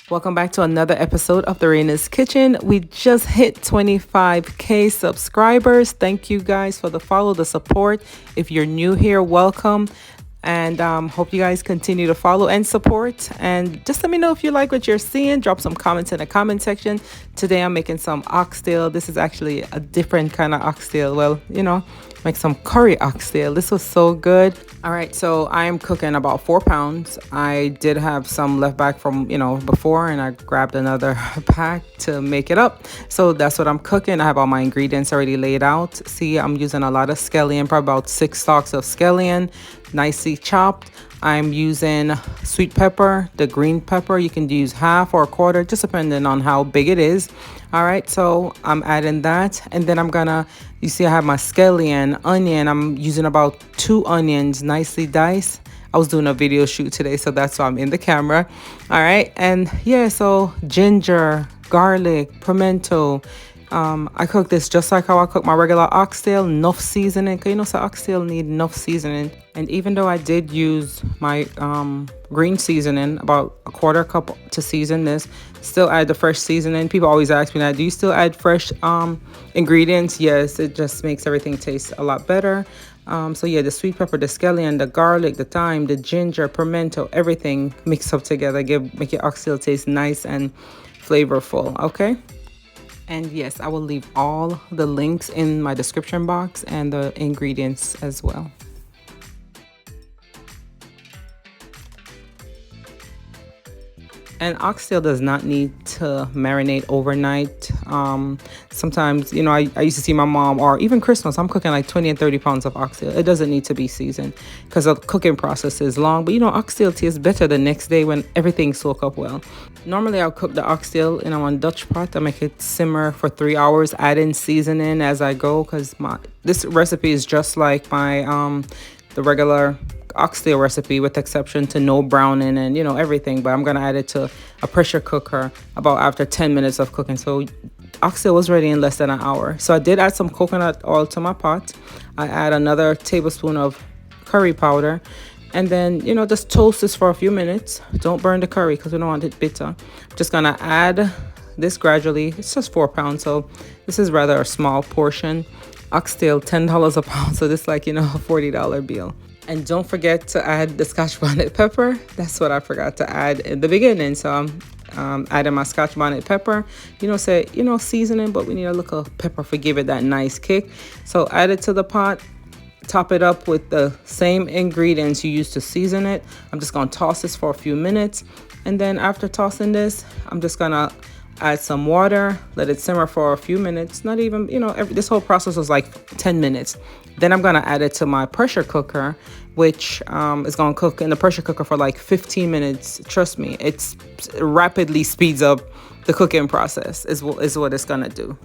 Welcome back to another episode of Theraina's Kitchen. We just hit 25K subscribers. Thank you guys for the follow, the support. If you're new here, welcome. And hope you guys continue to follow and support. And just let me know if you like what you're seeing. Drop some comments in the comment section. Today I'm making some oxtail. This is actually a different kind of oxtail. Well, make some curry oxtail. This was so good. All right, so I am cooking about 4 pounds. I did have some left back from, before, and I grabbed another pack to make it up. So that's what I'm cooking. I have all my ingredients already laid out. See, I'm using a lot of scallion, probably about 6 stalks of scallion, nicely chopped. I'm using sweet pepper, the green pepper. You can use half or a quarter, just depending on how big it is. All right, so I'm adding that, and then you see I have my scallion, onion. I'm using about 2 onions, nicely diced. I was doing a video shoot today, so that's why I'm in the camera. All right, and yeah, so ginger, garlic, pimento. I cook this just like how I cook my regular oxtail, enough seasoning, because so oxtail need enough seasoning. And even though I did use my green seasoning, about a quarter cup to season this, still add the fresh seasoning. People always ask me that, do you still add fresh ingredients? Yes, it just makes everything taste a lot better. So yeah, the sweet pepper, the scallion, the garlic, the thyme, the ginger, pimento, everything mixed up together, make your oxtail taste nice and flavorful, okay? And yes, I will leave all the links in my description box and the ingredients as well. And oxtail does not need to marinate overnight. Sometimes, I used to see my mom, or even Christmas, I'm cooking like 20 and 30 pounds of oxtail. It doesn't need to be seasoned because the cooking process is long. But, oxtail tastes better the next day when everything soaks up well. Normally, I'll cook the oxtail in a Dutch pot. I make it simmer for 3 hours, add in seasoning as I go, because this recipe is just like my the regular oxtail recipe, with exception to no browning and everything. But I'm gonna add it to a pressure cooker about after 10 minutes of cooking. So oxtail was ready in less than an hour. So I did add some coconut oil to my pot. I add another tablespoon of curry powder, and then just toast this for a few minutes. Don't burn the curry because we don't want it bitter. I'm just gonna add this gradually. It's just 4 pounds, so this is rather a small portion. Oxtail, $10 a pound, so this is like a $40 bill. And don't forget to add the Scotch bonnet pepper. That's what I forgot to add in the beginning. So I'm adding my Scotch bonnet pepper. Seasoning, but we need a little pepper to give it that nice kick. So add it to the pot. Top it up with the same ingredients you used to season it. I'm just gonna toss this for a few minutes. And then after tossing this, I'm just gonna add some water, let it simmer for a few minutes. Not even, this whole process was like 10 minutes. Then I'm gonna add it to my pressure cooker, which is gonna cook in the pressure cooker for like 15 minutes. Trust me, it rapidly speeds up the cooking process is what it's gonna do.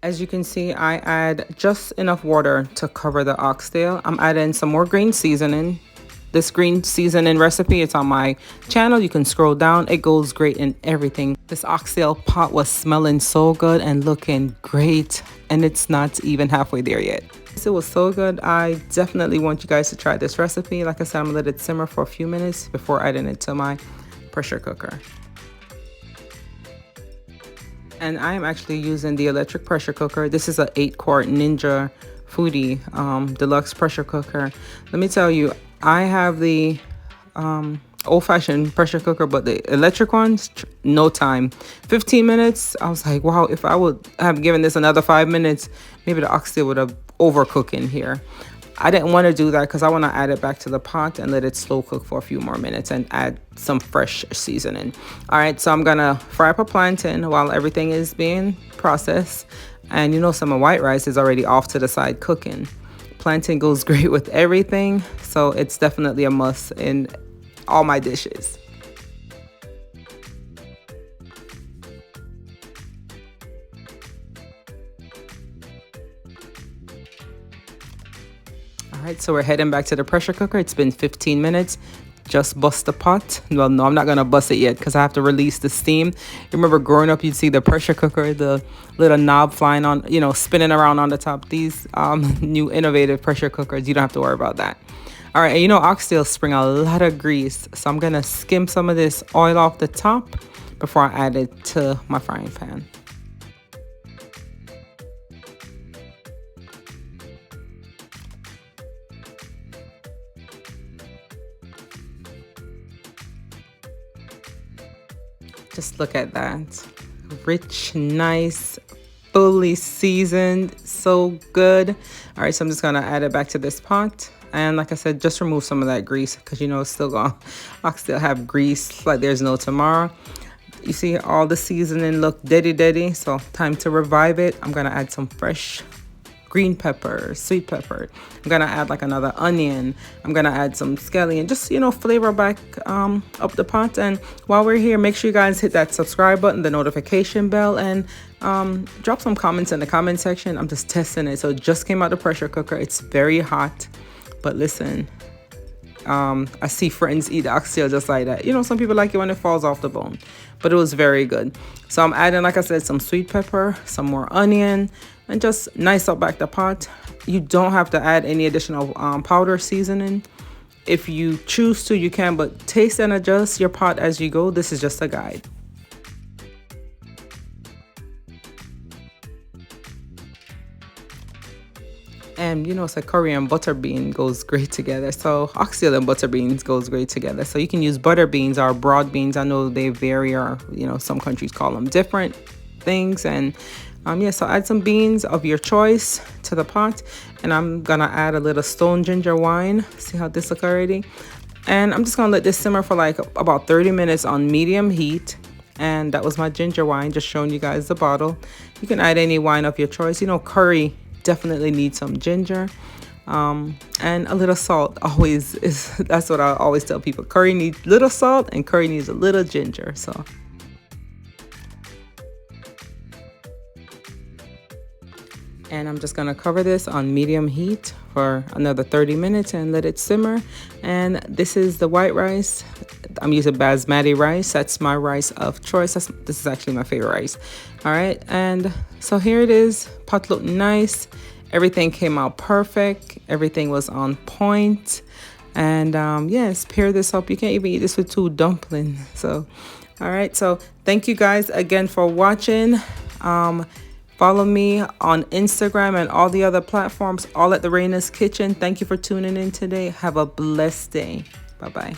As you can see, I add just enough water to cover the oxtail. I'm adding some more green seasoning. This green seasoning recipe, it's on my channel. You can scroll down. It goes great in everything. This oxtail pot was smelling so good and looking great, and it's not even halfway there yet. It was so good. I definitely want you guys to try this recipe. Like I said, I'm gonna let it simmer for a few minutes before adding it to my pressure cooker. And I am actually using the electric pressure cooker. This is a 8-quart Ninja Foodie deluxe pressure cooker. Let me tell you, I have the old-fashioned pressure cooker, but the electric ones, no time. 15 minutes, I was like, wow, if I would have given this another 5 minutes, maybe the oxtail would have overcooked in here. I didn't want to do that because I want to add it back to the pot and let it slow cook for a few more minutes and add some fresh seasoning. All right, so I'm gonna fry up a plantain while everything is being processed. And some of white rice is already off to the side cooking. Plantain goes great with everything, so it's definitely a must in all my dishes. All right, so we're heading back to the pressure cooker. It's been 15 minutes. just bust the pot. Well, no, I'm not gonna bust it yet because I have to release the steam. Remember growing up, you'd see the pressure cooker, the little knob flying on, spinning around on the top. These new innovative pressure cookers, you don't have to worry about that. All right, and oxtails spring a lot of grease, so I'm gonna skim some of this oil off the top before I add it to my frying pan. Just look at that. Rich, nice, fully seasoned, so good. All right, so I'm just gonna add it back to this pot. And like I said, just remove some of that grease because it's still gonna, oxtail have grease like there's no tomorrow. You see all the seasoning look deady, so time to revive it. I'm gonna add some fresh green pepper, sweet pepper. I'm gonna add like another onion. I'm gonna add some scallion, just flavor back up the pot. And while we're here, make sure you guys hit that subscribe button, the notification bell, and drop some comments in the comment section. I'm just testing it, so it just came out the pressure cooker. It's very hot, but listen, I see friends eat oxtail just like that. Some people like it when it falls off the bone, but it was very good. So I'm adding, like I said, some sweet pepper, some more onion, and just nice up back the pot. You don't have to add any additional powder seasoning. If you choose to, you can, but taste and adjust your pot as you go. This is just a guide. And it's like curry and butter bean goes great together. So oxtail and butter beans goes great together. So you can use butter beans or broad beans. I know they vary, or some countries call them different things. And so add some beans of your choice to the pot. And I'm gonna add a little stone ginger wine. See how this look already? And I'm just gonna let this simmer for like about 30 minutes on medium heat. And that was my ginger wine, just showing you guys the bottle. You can add any wine of your choice. Curry definitely needs some ginger, and a little salt. Always is, that's what I always tell people. Curry needs little salt and curry needs a little ginger. So and I'm just gonna cover this on medium heat for another 30 minutes and let it simmer. And this is the white rice. I'm using basmati rice. That's my rice of choice. This is actually my favorite rice. All right, and so here it is. Pot looked nice. Everything came out perfect. Everything was on point. And yes, pair this up. You can't even eat this with 2 dumplings. So, all right. So thank you guys again for watching. Follow me on Instagram and all the other platforms, all at the Raina's Kitchen. Thank you for tuning in today. Have a blessed day. Bye-bye.